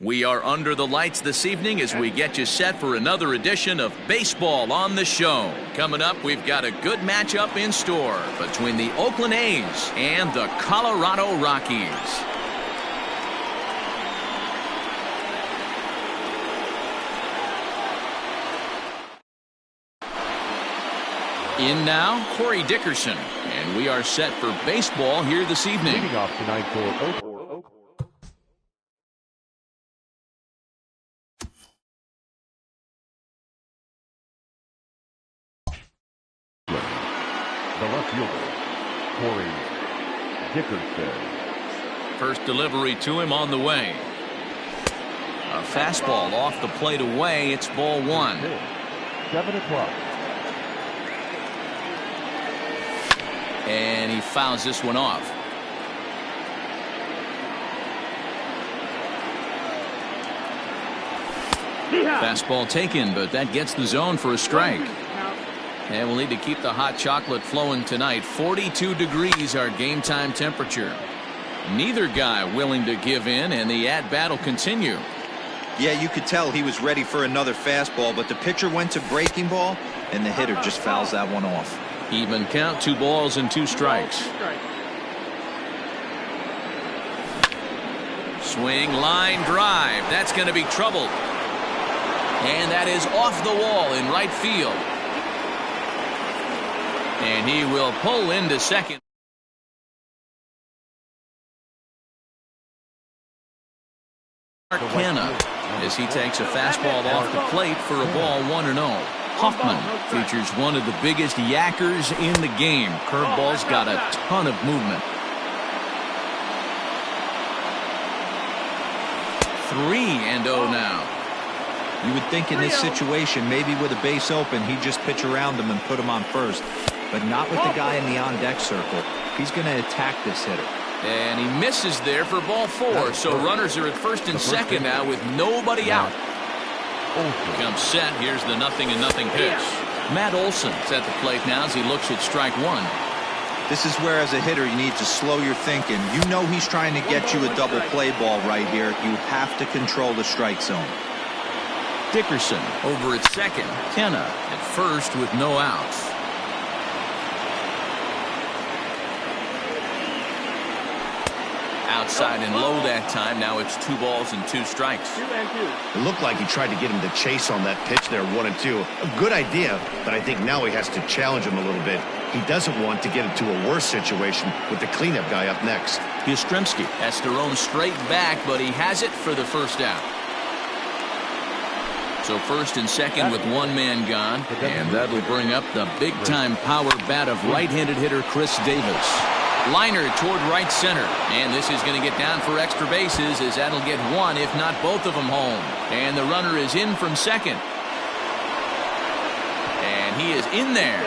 We are under the lights this evening as we get you set for another edition of Baseball on the Show. Coming up, we've got a good matchup in store between the Oakland A's and the Colorado Rockies. In now, Corey Dickerson, and we are set for baseball here this evening. Leading off tonight for Oakland. The left fielder, Corey Dickerson. First delivery to him on the way. A fastball off the plate away. It's ball one. 7 o'clock. And he fouls this one off. Fastball taken, but that gets the zone for a strike. And we'll need to keep the hot chocolate flowing tonight. 42 degrees our game time temperature. Neither guy willing to give in, and the at-bat will continue. Yeah, you could tell he was ready for another fastball, but the pitcher went to breaking ball, and the hitter just fouls that one off. Even count, 2 balls and 2 strikes. Swing, line drive. That's going to be trouble. And that is off the wall in right field. And he will pull into second. Arcana as he takes a fastball off the plate for a ball 1-0. Hoffman features one of the biggest yackers in the game. Curveball's got a ton of movement. 3-0 now. You would think in this situation, maybe with a base open, he'd just pitch around him and put him on first. But not with the guy in the on-deck circle. He's going to attack this hitter. And he misses there for ball 4. So runners are at first and second now with nobody out. Comes set. Here's the 0-0 pitch. Matt Olson's at the plate now as he looks at strike 1. This is where, as a hitter, you need to slow your thinking. You know he's trying to get you a double play ball right here. You have to control the strike zone. Dickerson over at second. Kenna at first with no outs. Outside and low that time. Now it's 2 balls and 2 strikes. It looked like he tried to get him to chase on that pitch there, 1-2. A good idea, but I think now he has to challenge him a little bit. He doesn't want to get into a worse situation with the cleanup guy up next. Yastrzemski has to roam straight back, but he has it for the first out. So first and second with 1 man gone, and that'll bring up the big-time power bat of right-handed hitter Chris Davis. Liner toward right center, and this is going to get down for extra bases as that'll get 1, if not both of them, home. And the runner is in from second. And he is in there.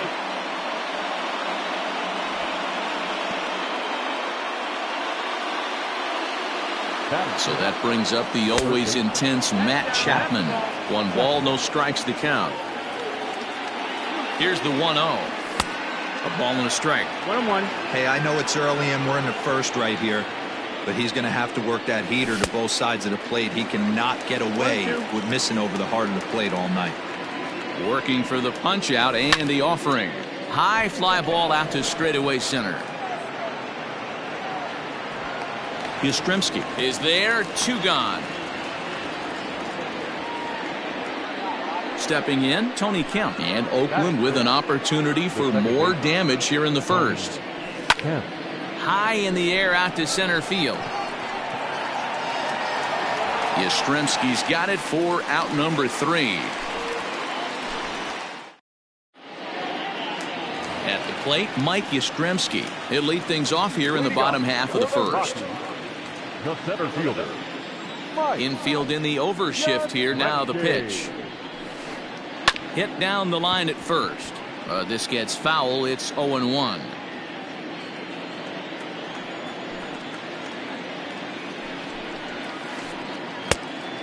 So that brings up the always intense Matt Chapman. 1 ball, no strikes to count. Here's the 1-0. A ball and a strike. 1-1. Hey, I know it's early and we're in the first right here, but he's going to have to work that heater to both sides of the plate. He cannot get away with missing over the heart of the plate all night. Working for the punch out and the offering. High fly ball out to straightaway center. Yastrzemski is there, 2 gone. Stepping in, Tony Kemp, and Oakland with an opportunity for more damage here in the first. High in the air out to center field. Yastrzemski's got it for out number 3. At the plate, Mike Yastrzemski. He'll lead things off here in the bottom half of the first. The center fielder. Infield in the overshift here. Now the pitch. Hit down the line at first. This gets foul. It's 0-1.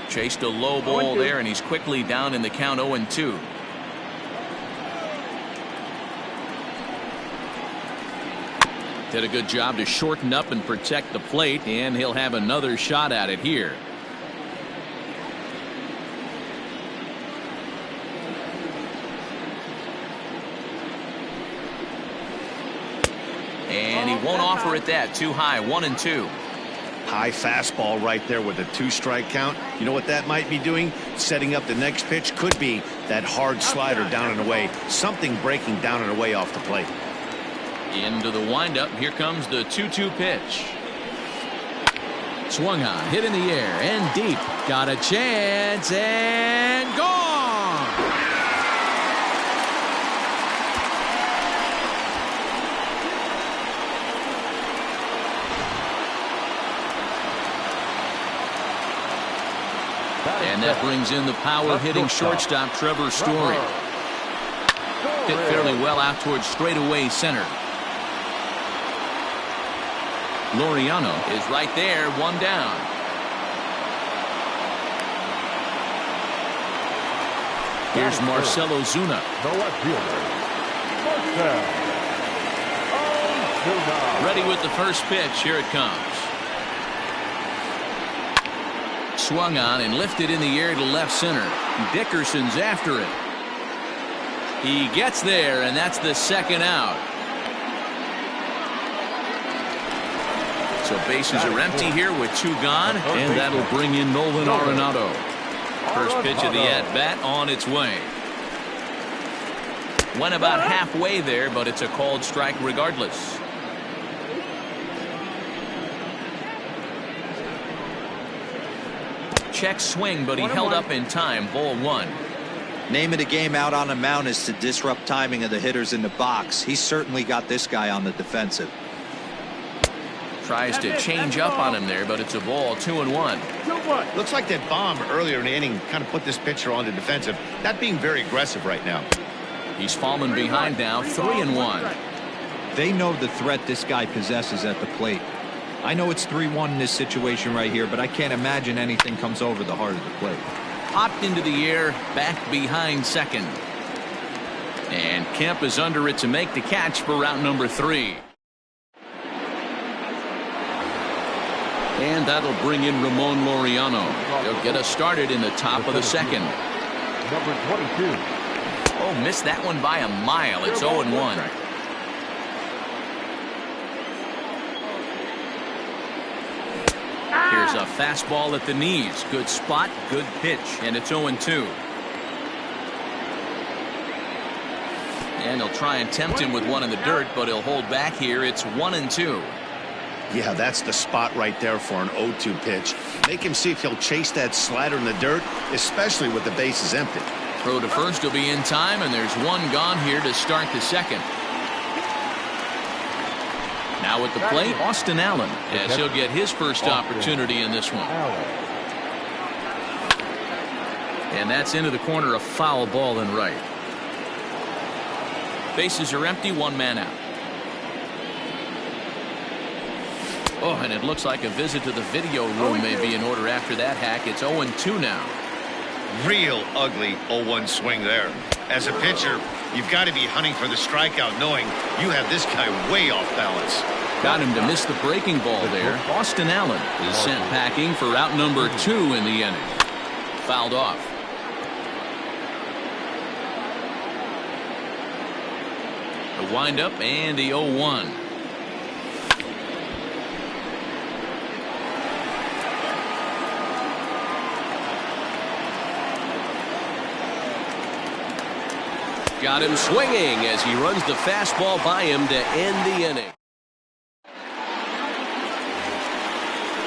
Chased a low ball there, and he's quickly down in the count 0-2. Did a good job to shorten up and protect the plate, and he'll have another shot at it here. offer at that. Too high, 1-2. High fastball right there with a 2-strike count. You know what that might be doing? Setting up the next pitch. Could be that hard slider down and away. Something breaking down and away off the plate. Into the windup. Here comes the 2-2 pitch. Swung on, hit in the air and deep. Got a chance and gone. And that brings in the power-hitting shortstop Trevor Story. Hit fairly well out towards straightaway center. Laureano is right there, one down. Here's Marcelo Zuna. The left fielder, Marcelo Zuna. Ready with the first pitch. Here it comes. Swung on and lifted in the air to left center. Dickerson's after it. He gets there, and that's the second out. So bases are empty here with 2 gone, and that'll bring in Nolan Arenado. First pitch of the at-bat on its way. Went about halfway there, but it's a called strike regardless. Check swing, but he held up in time. Ball 1. Name of the game out on the mound is to disrupt timing of the hitters in the box. He's certainly got this guy on the defensive. Tries to change up on him there, but it's a ball. 2-1. Looks like that bomb earlier in the inning kind of put this pitcher on the defensive. Not being very aggressive right now. He's fallen behind now. 3-1. They know the threat this guy possesses at the plate. I know it's 3-1 in this situation right here, but I can't imagine anything comes over the heart of the plate. Popped into the air, back behind second. And Kemp is under it to make the catch for route number 3. And that'll bring in Ramon Laureano. He'll get us started in the top of the second. Number 22. Oh, missed that one by a mile. It's 0-1. Here's a fastball at the knees. Good spot, good pitch, and it's 0-2. And he'll try and tempt him with one in the dirt, but he'll hold back here. It's 1-2. Yeah, that's the spot right there for an 0-2 pitch. Make him see if he'll chase that slider in the dirt, especially with the bases empty. Throw to first will be in time, and there's one gone here to start the second. Now at the plate, Austin Allen, as he'll get his first opportunity in this one. And that's into the corner, a foul ball and right. Bases are empty, 1 man out. Oh, and it looks like a visit to the video room may be in order after that hack. It's 0-2 now. Real ugly 0-1 swing there. As a pitcher, you've got to be hunting for the strikeout, knowing you have this guy way off balance. Got him to miss the breaking ball there. Austin Allen is sent packing for out number 2 in the inning. Fouled off. The windup and the 0-1. Got him swinging as he runs the fastball by him to end the inning.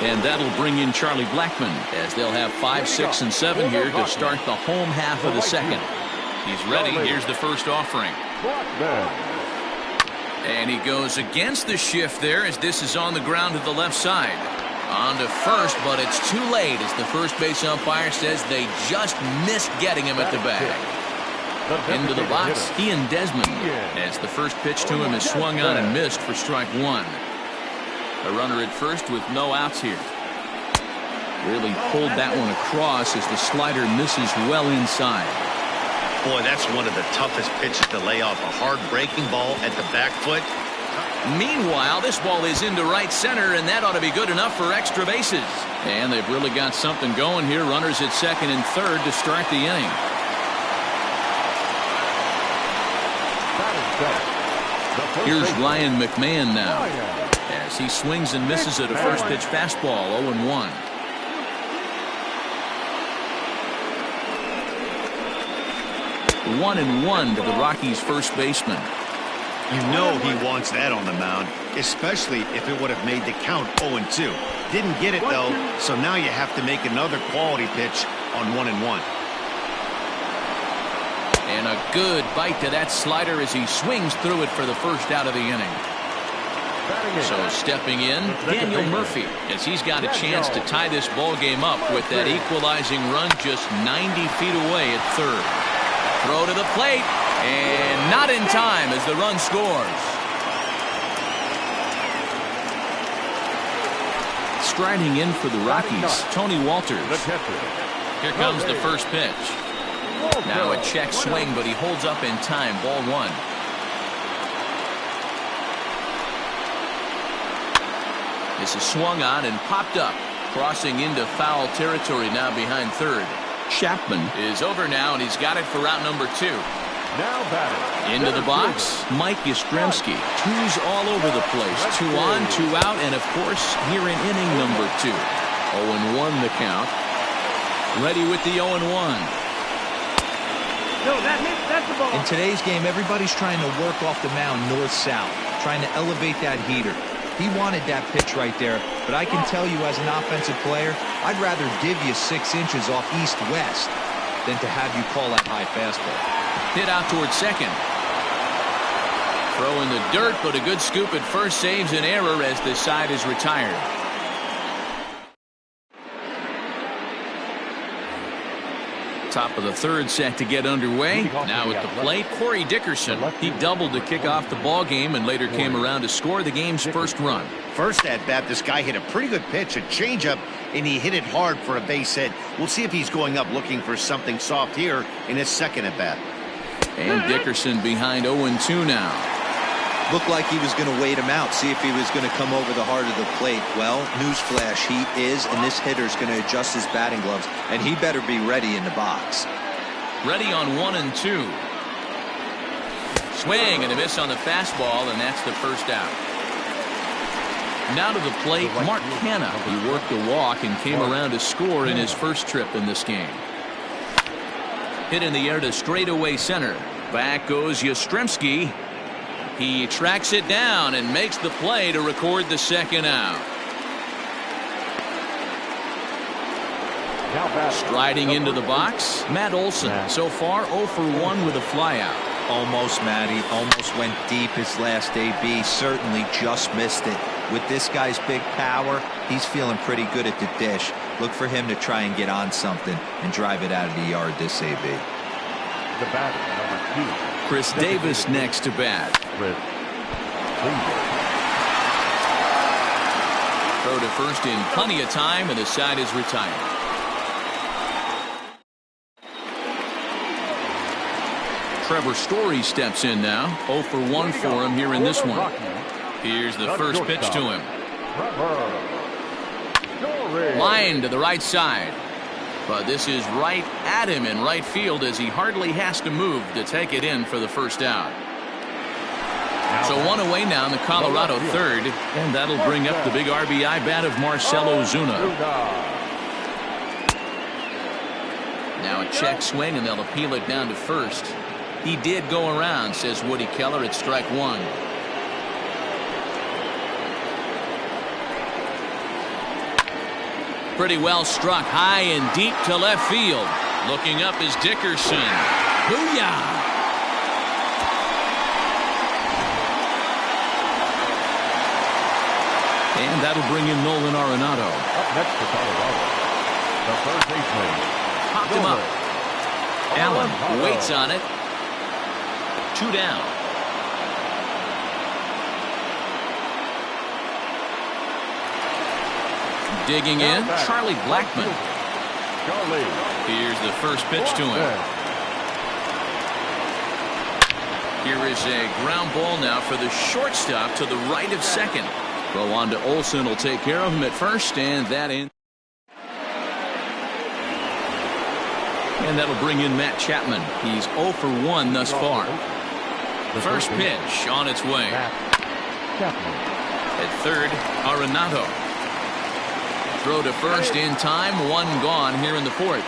And that'll bring in Charlie Blackmon as they'll have 5, 6, and 7 here to start the home half of the second. He's ready. Here's the first offering. And he goes against the shift there as this is on the ground to the left side. On to first, but it's too late as the first base umpire says they just missed getting him at the bag. Into the box, he and Desmond, as the first pitch to him is swung on and missed for strike 1. A runner at first with no outs here. Really pulled that one across as the slider misses well inside. Boy, that's one of the toughest pitches to lay off, a hard breaking ball at the back foot. Meanwhile, this ball is into right center, and that ought to be good enough for extra bases. And they've really got something going here. Runners at second and third to start the inning. Here's Ryan McMahon now. as he swings and misses at a first pitch fastball. 0-1. One and one to the Rockies' first baseman. You know he wants that on the mound, especially if it would have made the count 0-2. Didn't get it, though, so now you have to make another quality pitch on 1-1. And a good bite to that slider as he swings through it for the first out of the inning. So stepping in, Daniel Murphy, as he's got a chance to tie this ball game up with that equalizing run just 90 feet away at third. Throw to the plate, and not in time as the run scores. Striding in for the Rockies, Tony Walters. Here comes the first pitch. Now a check swing, but he holds up in time. Ball one. This is swung on and popped up, crossing into foul territory now behind third. Chapman is over now, and he's got it for route number 2. Now batting. Into the box, Mike Yastrzemski. Twos all over the place. 2 on, 2 out, and of course, here in inning number 2. 0-1 the count. Ready with the 0-1. In today's game, everybody's trying to work off the mound north-south, trying to elevate that heater. He wanted that pitch right there, but I can tell you as an offensive player, I'd rather give you 6 inches off east-west than to have you call that high fastball. Hit out towards second. Throw in the dirt, but a good scoop at first saves an error as the side is retired. Top of the third set to get underway. Now at the plate, Corey Dickerson. He doubled to kick off the ball game and later came around to score the game's first run. First at bat, this guy hit a pretty good pitch, a changeup, and he hit it hard for a base hit. We'll see if he's going up looking for something soft here in his second at bat. And Dickerson behind 0-2 now. Looked like he was going to wait him out, see if he was going to come over the heart of the plate. Well, newsflash, he is, and this hitter's going to adjust his batting gloves, and he better be ready in the box. Ready on 1-2. Swing and a miss on the fastball, and that's the first out. Now to the plate, Mark Canha. He worked a walk and came around to score in his first trip in this game. Hit in the air to straightaway center. Back goes Yastrzemski. He tracks it down and makes the play to record the second out. Striding into the box, Matt Olson. So far 0 for 1 with a flyout. Almost, Matty. Almost went deep his last AB. Certainly just missed it. With this guy's big power, he's feeling pretty good at the dish. Look for him to try and get on something and drive it out of the yard this AB. The batter, number 2. Chris Davis next to bat. Throw to first in plenty of time, and the side is retired. Trevor Story steps in now. 0 for 1 for him here in this one. Here's the first pitch to him. Line to the right side. But this is right at him in right field as he hardly has to move to take it in for the first out. So 1 away now in the Colorado third, and that'll bring up the big RBI bat of Marcell Ozuna. Now a check swing, and they'll appeal it down to first. He did go around, says Woody Keller, at strike 1. Pretty well struck high and deep to left field. Looking up is Dickerson. Booyah! And that'll bring in Nolan Arenado. Up next for Colorado, the third baseman. Popped him up. Allen waits on it. 2 down. Digging in, Charlie Blackmon. Here's the first pitch to him. Here is a ground ball now for the shortstop to the right of second. Throw on to Olson will take care of him at first, and that in. And that'll bring in Matt Chapman. He's 0 for 1 thus far. First pitch on its way. At third, Arenado. Throw to first in time. One gone here in the fourth.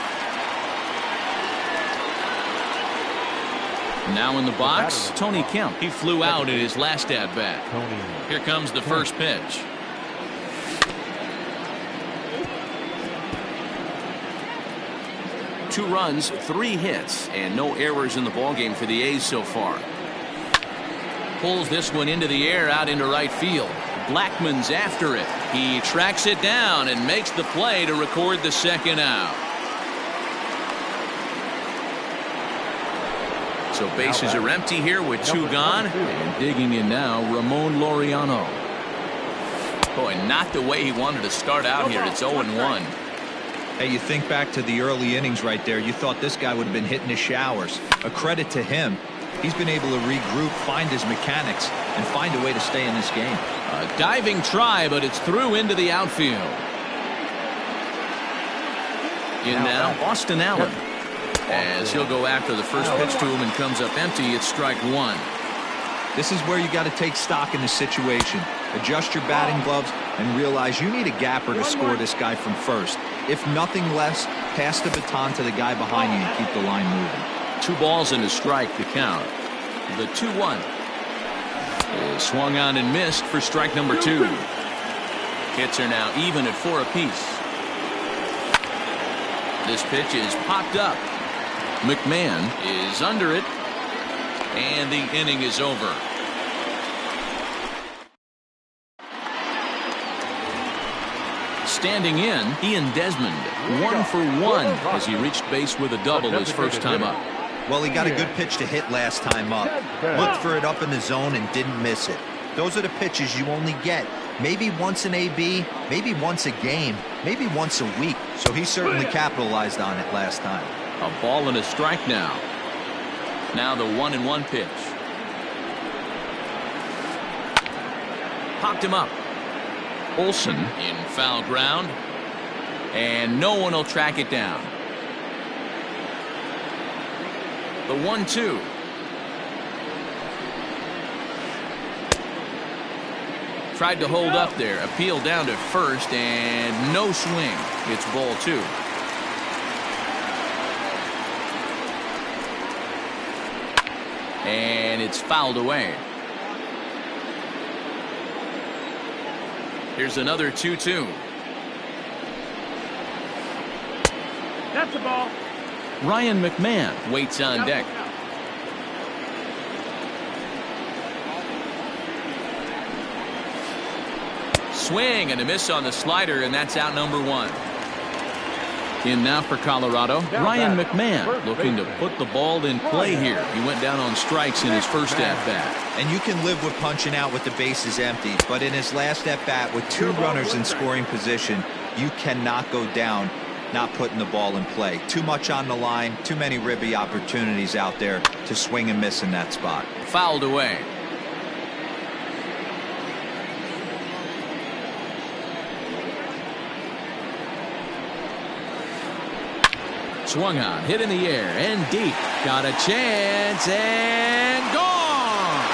Now in the box, Tony Kemp. He flew out in his last at-bat. Here comes the first pitch. Two runs, 3 hits, and no errors in the ballgame for the A's so far. Pulls this one into the air out into right field. Blackmon's after it. He tracks it down and makes the play to record the second out. So bases are empty here with 2 gone. And digging in now, Ramon Laureano. Boy, not the way he wanted to start out here. It's 0-1. Hey, you think back to the early innings right there. You thought this guy would have been hitting his showers. A credit to him. He's been able to regroup, find his mechanics, and find a way to stay in this game. A diving try, but it's through into the outfield. In now, Austin Allen. As he'll go after the first pitch to him and comes up empty, it's strike 1. This is where you got to take stock in the situation. Adjust your batting gloves and realize you need a gapper to score this guy from first. If nothing less, pass the baton to the guy behind you and keep the line moving. 2 balls and a strike to count. The 2-1 is swung on and missed for strike number 2. Hits are now even at 4 apiece. This pitch is popped up. McMahon is under it, and the inning is over. Standing in, Ian Desmond, 1 for 1 as he reached base with a double his first time up. Well, he got a good pitch to hit last time up. Looked for it up in the zone and didn't miss it. Those are the pitches you only get maybe once an AB, maybe once a game, maybe once a week. So he certainly capitalized on it last time. A ball and a strike now. Now the 1-1 pitch. Popped him up. Olsen in foul ground, and no one will track it down. The 1-2. Tried to hold up there. Appeal down to first, and no swing. It's ball 2. And it's fouled away. Here's another 2-2. That's the ball. Ryan McMahon waits on deck. Swing and a miss on the slider, and that's out number 1. In now for Colorado, Ryan McMahon looking to put the ball in play here. He went down on strikes in his first at-bat. And you can live with punching out with the bases empty, but in his last at-bat with 2 runners in scoring position, you cannot go down not putting the ball in play. Too much on the line, too many ribby opportunities out there to swing and miss in that spot. Fouled away. Swung on, hit in the air, and deep. Got a chance, and gone!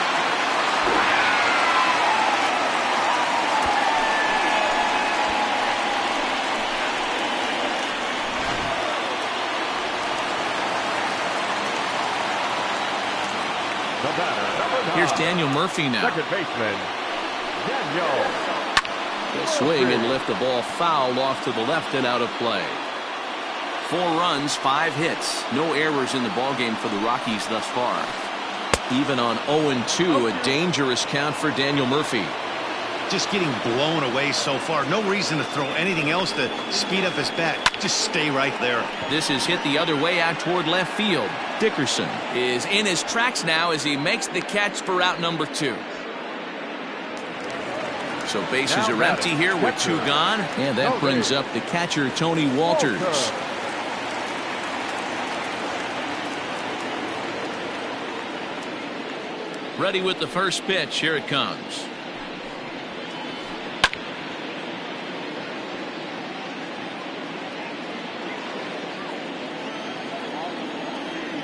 The batter, Here's Daniel Murphy now. second baseman, Daniel. The swing and lift the ball fouled off to the left and out of play. 4 runs, 5 hits. No errors in the ballgame for the Rockies thus far. Even on 0-2, a dangerous count for Daniel Murphy. Just getting blown away so far. No reason to throw anything else to speed up his bat. Just stay right there. This is hit the other way out toward left field. Dickerson is in his tracks now as he makes the catch for out number 2. So bases are empty here with 2 gone. And that brings up the catcher, Tony Walters. Ready with the first pitch. Here it comes.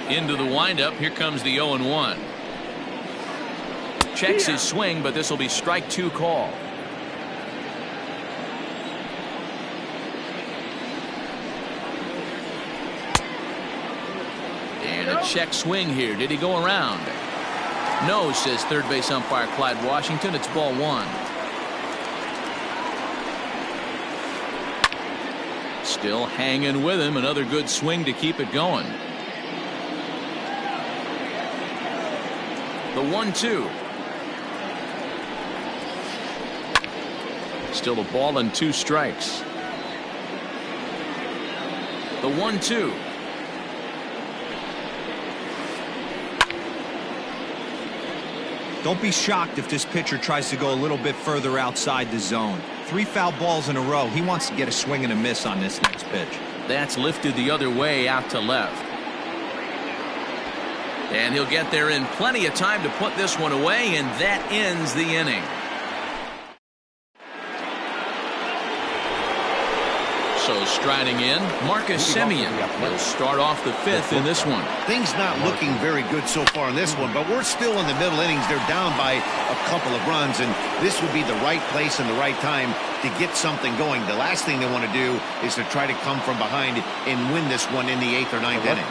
Into the windup. Here comes the 0-1. Checks his swing, but this will be strike 2 call. And a check swing here. Did he go around? No, says third base umpire Clyde Washington. It's ball one. Still hanging with him. Another good swing to keep it going. The 1-2. Still a ball and 2 strikes. The 1-2. Don't be shocked if this pitcher tries to go a little bit further outside the zone. 3 foul balls in a row. He wants to get a swing and a miss on this next pitch. That's lifted the other way out to left. And he'll get there in plenty of time to put this one away, and that ends the inning. So striding in, Marcus Semien will start off the 5th in this one. Things not looking very good so far in this one, but we're still in the middle innings. They're down by a couple of runs, and this would be the right place and the right time to get something going. The last thing they want to do is to try to come from behind and win this one in the 8th or 9th inning.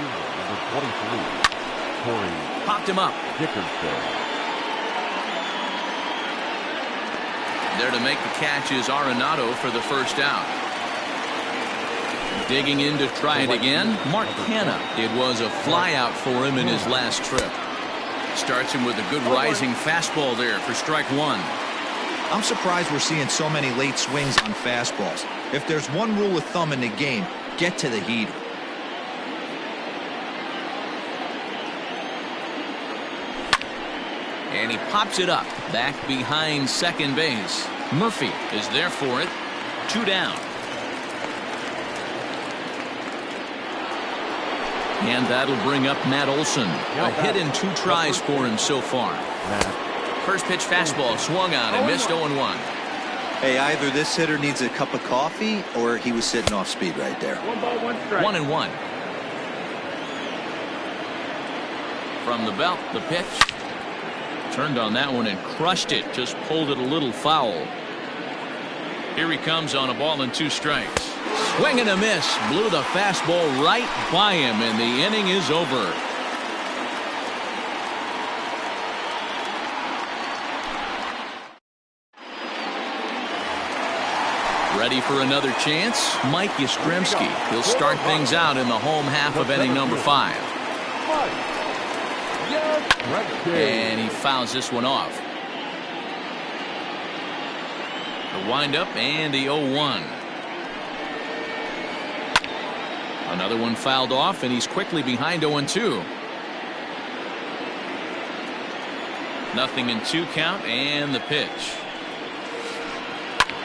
Popped him up. There to make the catch is Arenado for the first out. Digging in to try it again, Mark Hanna. It was a fly out for him in his last trip. Starts him with a good rising fastball there for strike 1. I'm surprised we're seeing so many late swings on fastballs. If there's one rule of thumb in the game, get to the heater. And he pops it up back behind second base. Murphy is there for it. 2 down. And that'll bring up Matt Olson. A hit and 2 tries for him so far. First pitch fastball swung on and missed 0-1. Hey, either this hitter needs a cup of coffee or he was sitting off speed right there. 1 ball, 1 strike. 1-1. From the belt, the pitch. Turned on that one and crushed it. Just pulled it a little foul. Here he comes on a ball and 2 strikes. Swing and a miss. Blew the fastball right by him, and the inning is over. Ready for another chance? Mike Yastrzemski. He'll start things out in the home half of inning number 5. And he fouls this one off. The windup and the 0-1. Another one fouled off, and he's quickly behind 0-2. Nothing in 2 count, and the pitch.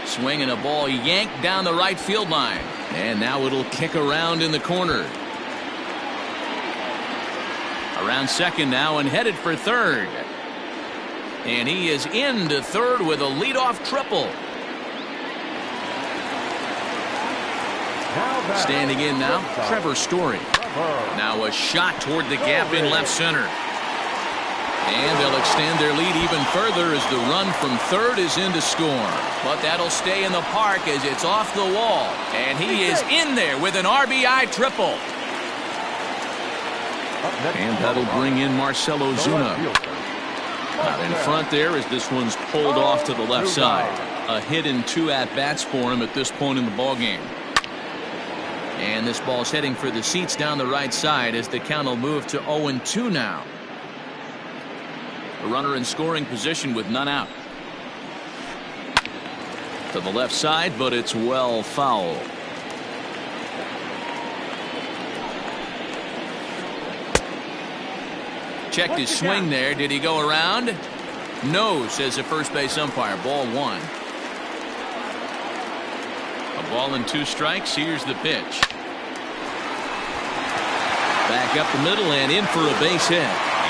Swing and a ball yanked down the right field line. And now it'll kick around in the corner. Around second now and headed for third. And he is into third with a leadoff triple. Standing in now, Trevor Story. Now a shot toward the gap in left center. And they'll extend their lead even further as the run from third is in to score. But that'll stay in the park as it's off the wall. And he is in there with an RBI triple. And that'll bring in Marcell Ozuna. Out in front there as this one's pulled off to the left side. A hit and 2 at-bats for him at this point in the ballgame. And this ball's heading for the seats down the right side as the count will move to 0-2 now. A runner in scoring position with none out. To the left side, but it's well foul. Checked his swing there. Did he go around? No, says the first base umpire. Ball 1. A ball and 2 strikes. Here's the pitch. Back up the middle and in for a base hit.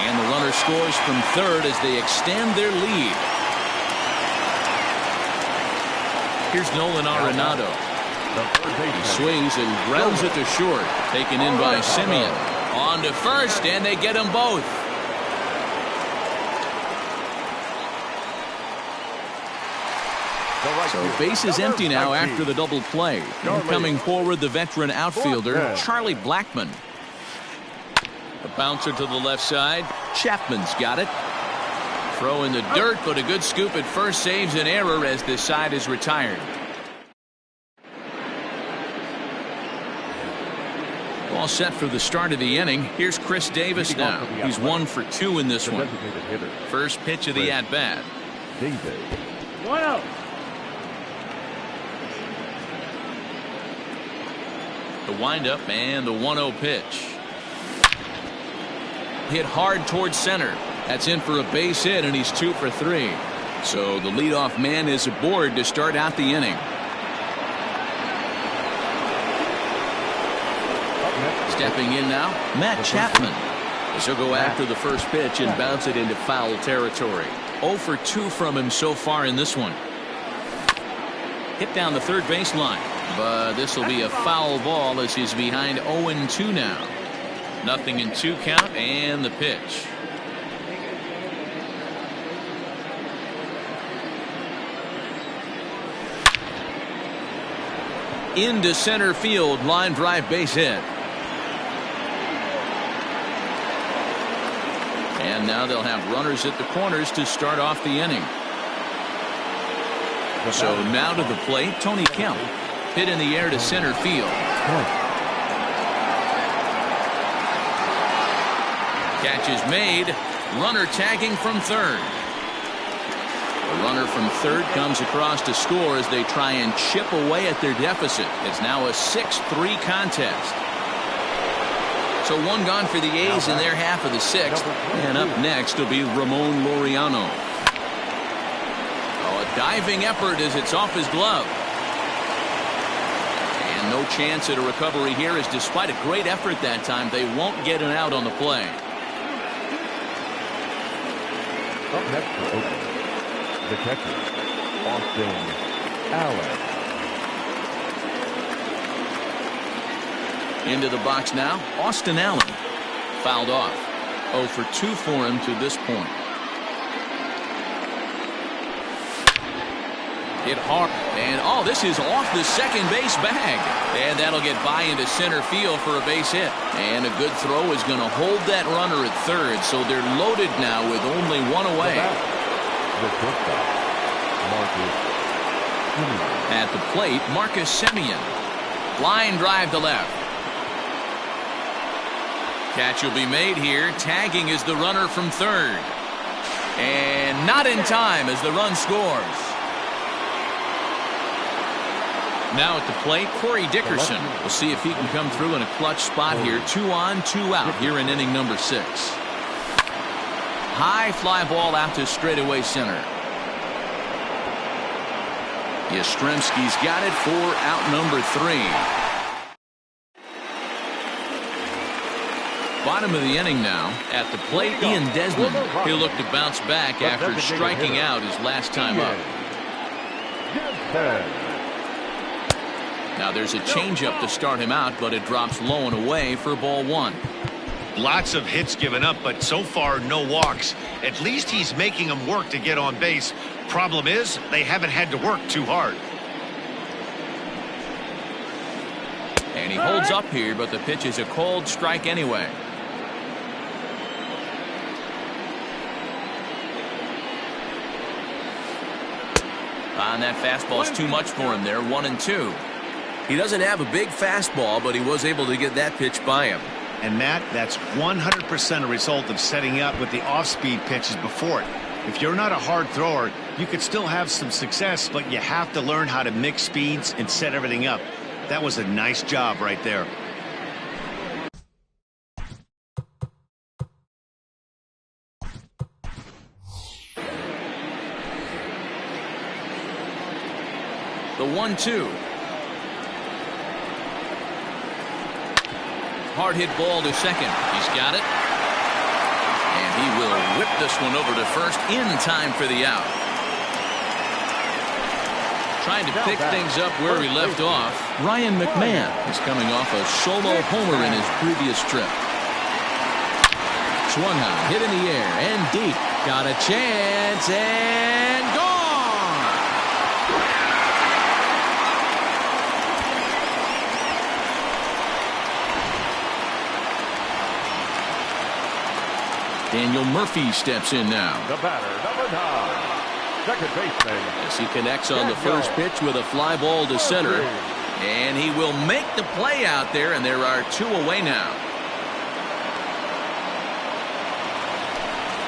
And the runner scores from third as they extend their lead. Here's Nolan Arenado. He swings and grounds it to short. Taken in by Semien. On to first, and they get them both. So base is empty now after the double play. And coming forward, the veteran outfielder, Charlie Blackmon. A bouncer to the left side. Chapman's got it. Throw in the dirt, but a good scoop at first saves an error as this side is retired. All set for the start of the inning. Here's Chris Davis now. He's 1 for 2 in this one. First pitch of the at-bat. 1-0. The windup and the 1-0 pitch. Hit hard towards center. That's in for a base hit, and he's 2 for 3. So the leadoff man is aboard to start out the inning. Stepping in now, Matt Chapman. As he'll go after the first pitch and bounce it into foul territory. 0 for 2 from him so far in this one. Hit down the third baseline, but this will be a foul ball as he's behind 0-2 now. 0-2 count and the pitch. Into center field, line drive base hit. And now they'll have runners at the corners to start off the inning. So now to the plate, Tony Kemp. Hit in the air to center field. Catch is made. Runner tagging from third. The runner from third comes across to score as they try and chip away at their deficit. It's now a 6-3 contest. So 1 gone for the A's in their half of the 6th. And up next will be Ramon Laureano. Oh, a diving effort as it's off his glove. And no chance at a recovery here, as despite a great effort that time, they won't get an out on the play. Up next for Oakland, the catcher, Austin Allen. Into the box now, Austin Allen. Fouled off. 0 for 2 for him to this point. Hit hard. And oh, this is off the second base bag. And that'll get by into center field for a base hit. And a good throw is going to hold that runner at third. So they're loaded now with only 1 away. The shortstop, Marcus Semien. At the plate, Marcus Semien. Line drive to left. Catch will be made here. Tagging is the runner from third. And not in time as the run scores. Now at the plate, Corey Dickerson. We'll see if he can come through in a clutch spot here. 2 on, 2 out here in inning number 6. High fly ball out to straightaway center. Yastrzemski's got it for out number 3. Bottom of the inning now. At the plate, Ian Desmond. He'll look to bounce back after striking out his last time up. Now there's a changeup to start him out, but it drops low and away for ball 1. Lots of hits given up, but so far no walks. At least he's making them work to get on base. Problem is, they haven't had to work too hard. And he holds up here, but the pitch is a cold strike anyway. And that fastball's too much for him there. 1-2. He doesn't have a big fastball, but he was able to get that pitch by him. And Matt, that's 100% a result of setting up with the off-speed pitches before it. If you're not a hard thrower, you could still have some success, but you have to learn how to mix speeds and set everything up. That was a nice job right there. The 1-2. Hard hit ball to second. He's got it. And he will whip this one over to first in time for the out. Trying to pick things up where he left off. Ryan McMahon is coming off a solo homer in his previous trip. Swung on, hit in the air and deep. Got a chance and gone. Daniel Murphy steps in now. The batter, number 9. Second baseman. As he connects on the first pitch with a fly ball to center. And he will make the play out there, and there are 2 away now.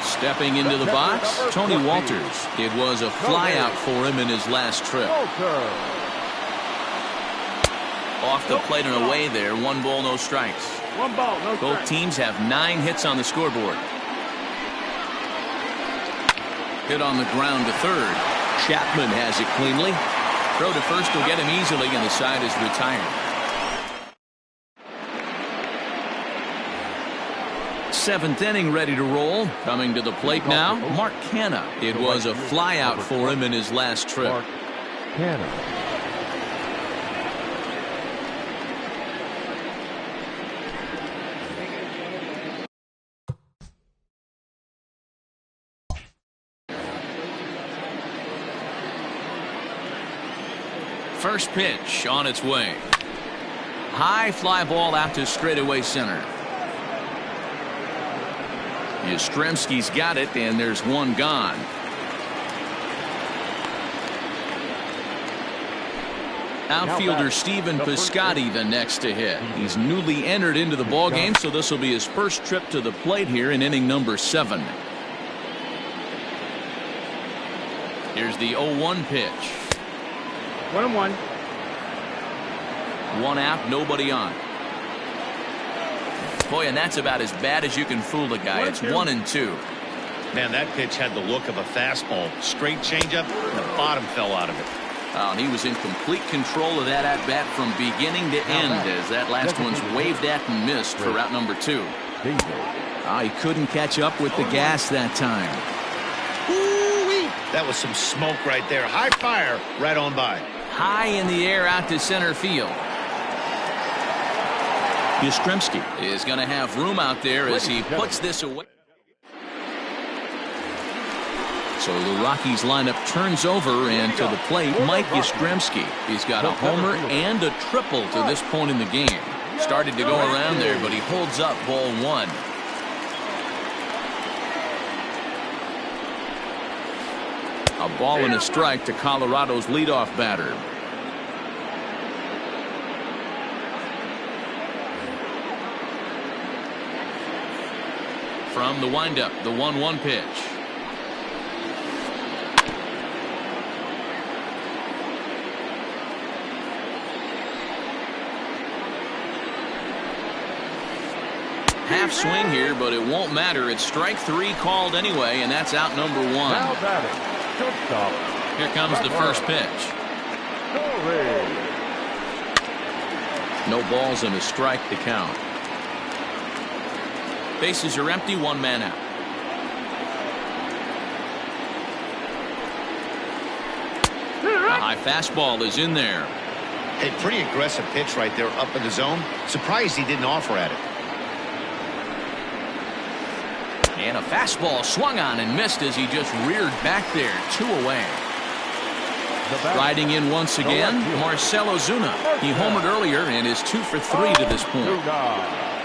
Stepping into the box, Tony Walters. It was a fly out for him in his last trip. Off the plate and away there. 1 ball, no strikes. 1 ball, no strikes. Both teams have 9 hits on the scoreboard. Hit on the ground to third. Chapman has it cleanly. Throw to first will get him easily, and the side is retired. 7th inning ready to roll. Coming to the plate now, Mark Canha. It was a fly out for him in his last trip. Mark Canha. First pitch on its way. High fly ball out to straightaway center. Yastrzemski's got it, and there's 1 gone. Outfielder Stephen Piscotty the next to hit. He's newly entered into the ballgame, so this will be his first trip to the plate here in inning number 7. Here's the 0-1 pitch. 1-1. 1 out, nobody on. Boy, and that's about as bad as you can fool a guy. It's 1-2. Man, that pitch had the look of a fastball. Straight changeup, and the bottom fell out of it. Oh, and he was in complete control of that at-bat from beginning to end, as that last one's waved at and missed for route number 2. He couldn't catch up with the gas that time. Ooh-wee. That was some smoke right there. High fire right on by. High in the air out to center field. Yastrzemski is going to have room out there as he puts this away. So the Rockies lineup turns over, and to the plate, Mike Yastrzemski. He's got a homer and a triple to this point in the game. Started to go around there, but he holds up ball 1. A ball and a strike to Colorado's leadoff batter. From the windup, the 1-1 pitch. Half swing here, but it won't matter. It's strike 3 called anyway, and that's out number 1. Now batting, shortstop. Here comes the first pitch. No balls and a strike to count. Bases are empty, 1 man out. A high fastball is in there. A pretty aggressive pitch right there up in the zone. Surprised he didn't offer at it. And a fastball swung on and missed as he just reared back there. 2 away. Riding in once again, Marcell Ozuna. He homered earlier and is 2 for 3 to this point.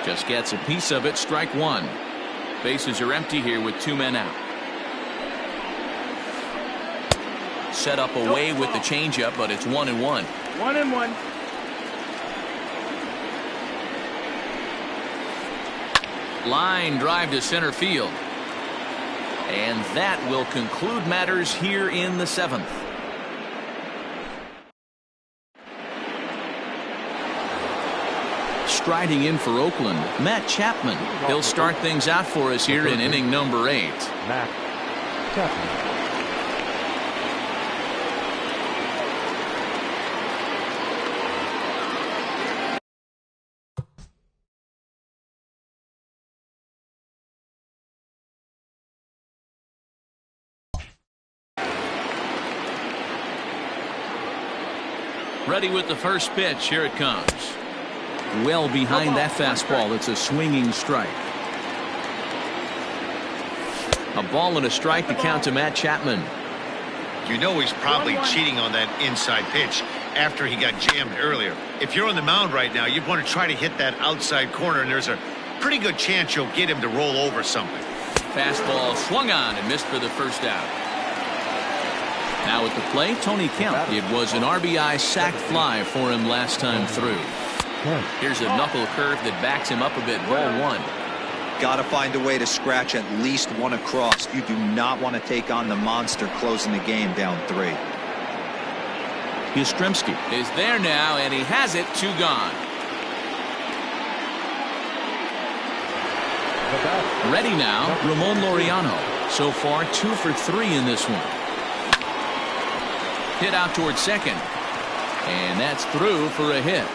Just gets a piece of it, strike 1. Bases are empty here with 2 men out. Set up away with the changeup, but it's 1-1. 1-1. Line drive to center field. And that will conclude matters here in the 7th. Striding in for Oakland, Matt Chapman. He'll start things out for us here in inning number 8. Matt Chapman. Ready with the first pitch. Here it comes. Well behind that fastball. It's a swinging strike. A ball and a strike to count to Matt Chapman. You know he's probably cheating on that inside pitch after he got jammed earlier. If you're on the mound right now, you'd want to try to hit that outside corner, and there's a pretty good chance you'll get him to roll over something. Fastball swung on and missed for the first out. Now at the plate, Tony Kemp. It was an RBI sac fly for him last time through. Here's a knuckle curve that backs him up a bit. Ball one. Got to find a way to scratch at least one across. You do not want to take on the monster closing the game down 3. Yastrzemski is there now, and he has it. 2 gone. Ready now, Ramon Laureano. So far, 2 for 3 in this one. Hit out towards second, and that's through for a hit.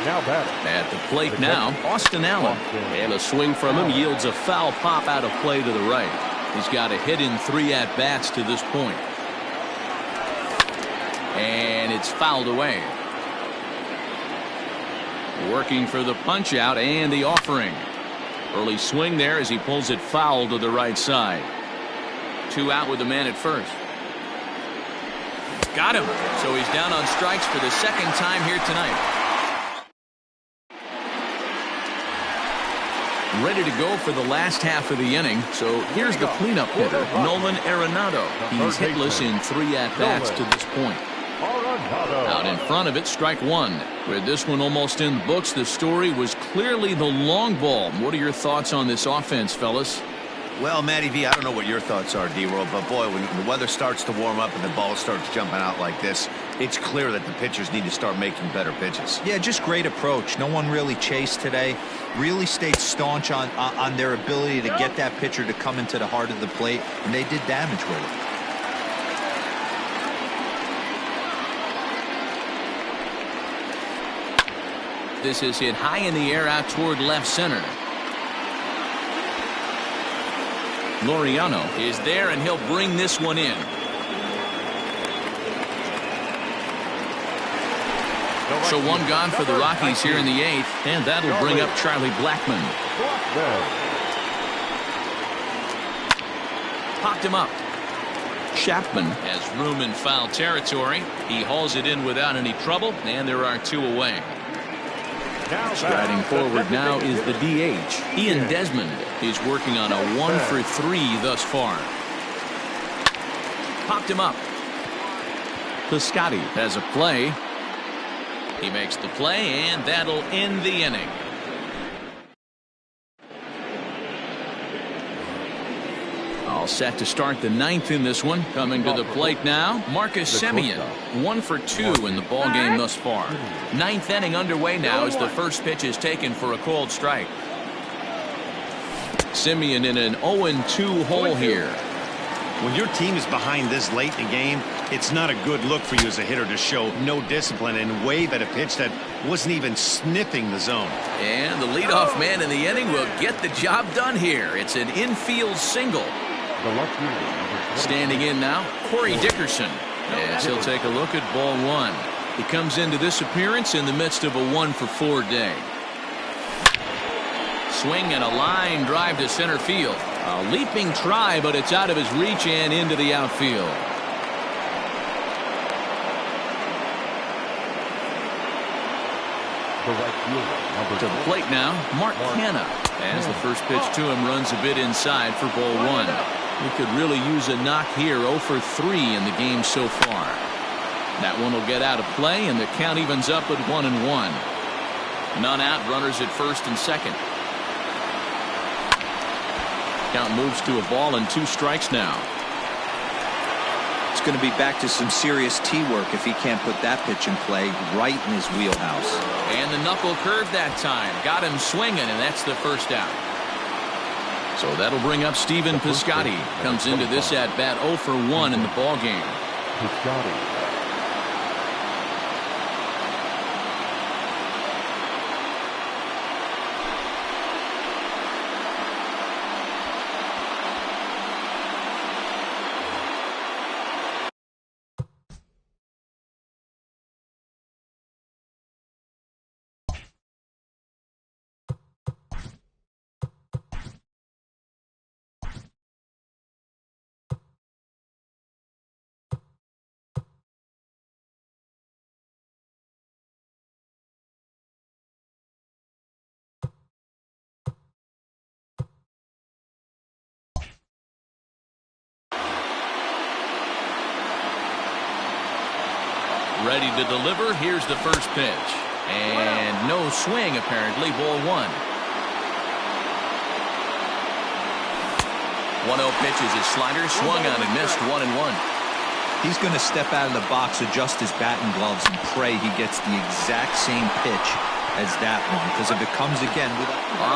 Now batting. At the plate now, Austin Allen. And a swing from him yields a foul pop out of play to the right. He's got a hit in 3 at-bats to this point. And it's fouled away. Working for the punch-out and the offering. Early swing there as he pulls it foul to the right side. 2 out with the man at first. Got him. So he's down on strikes for the second time here tonight. Ready to go for the last half of the inning. So here's the cleanup hitter, Nolan Arenado. He's hitless in 3 at-bats to this point. Out in front of it, strike 1. With this one almost in the books, the story was clearly the long ball. What are your thoughts on this offense, fellas? Well, Matty V, I don't know what your thoughts are, D-Roll, but boy, when the weather starts to warm up and the ball starts jumping out like this, it's clear that the pitchers need to start making better pitches. Yeah, just great approach. No one really chased today. Really stayed staunch on their ability to get that pitcher to come into the heart of the plate, and they did damage with it. This is hit high in the air out toward left center. Laureano is there, and he'll bring this one in. So 1 gone for the Rockies here in the 8th, and that'll bring up Charlie Blackmon. Popped him up. Chapman has room in foul territory. He hauls it in without any trouble, and there are 2 away. Striding forward now is the DH. Ian Desmond is working on a 1 for 3 thus far. Popped him up. Piscotty has a play. He makes the play, and that'll end the inning. All set to start the 9th in this one. Coming to the plate now, Marcus Semien. 1 for 2 in the ball game thus far. 9th inning underway now as the first pitch is taken for a called strike. Semien in an 0-2 hole here. When your team is behind this late in the game, it's not a good look for you as a hitter to show no discipline and wave at a pitch that wasn't even sniffing the zone. And the leadoff man in the inning will get the job done here. It's an infield single. Standing in now, Corey Dickerson, as he'll take a look at ball 1. He comes into this appearance in the midst of a 1 for 4 day. Swing and a line drive to center field. A leaping try, but it's out of his reach and into the outfield. To the plate now, Mark Canha, as the first pitch to him runs a bit inside for ball 1. He could really use a knock here. 0 for 3 in the game so far. That one will get out of play, and the count evens up at 1-1. None out, runners at first and second. Count moves to a ball and 2 strikes now. It's going to be back to some serious tee work if he can't put that pitch in play right in his wheelhouse. And the knuckle curve that time. Got him swinging, and that's the first out. So that'll bring up Stephen Piscotty. Comes into this at-bat 0 for 1 in the ballgame. Piscotty. Ready to deliver. Here's the first pitch. And no swing, apparently. Ball 1. 1-0 pitch is his slider. Swung on and missed. 1-1. He's going to step out of the box, adjust his bat and gloves, and pray he gets the exact same pitch as that one. Because if it comes again...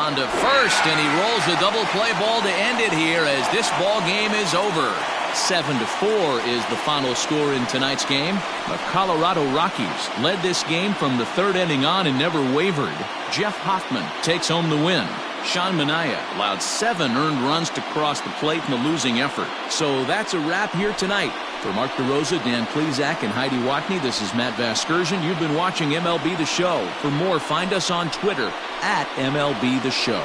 On to first, and he rolls the double play ball to end it here as this ball game is over. 7-4 is the final score in tonight's game. The Colorado Rockies led this game from the third inning on and never wavered. Jeff Hoffman takes home the win. Sean Manaea allowed 7 earned runs to cross the plate in the losing effort. So that's a wrap here tonight. For Mark DeRosa, Dan Plesac, and Heidi Watney, this is Matt Vasgersian. You've been watching MLB The Show. For more, find us on Twitter at MLB The Show.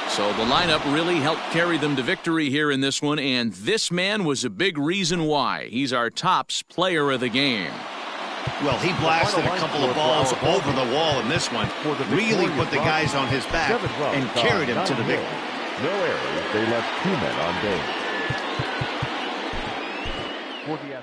So the lineup really helped carry them to victory here in this one, and this man was a big reason why. He's our tops player of the game. Well, he blasted a couple of balls over the wall in this one. Really put the guys on his back and carried him to the victory. No errors. They left 2 men on base. For the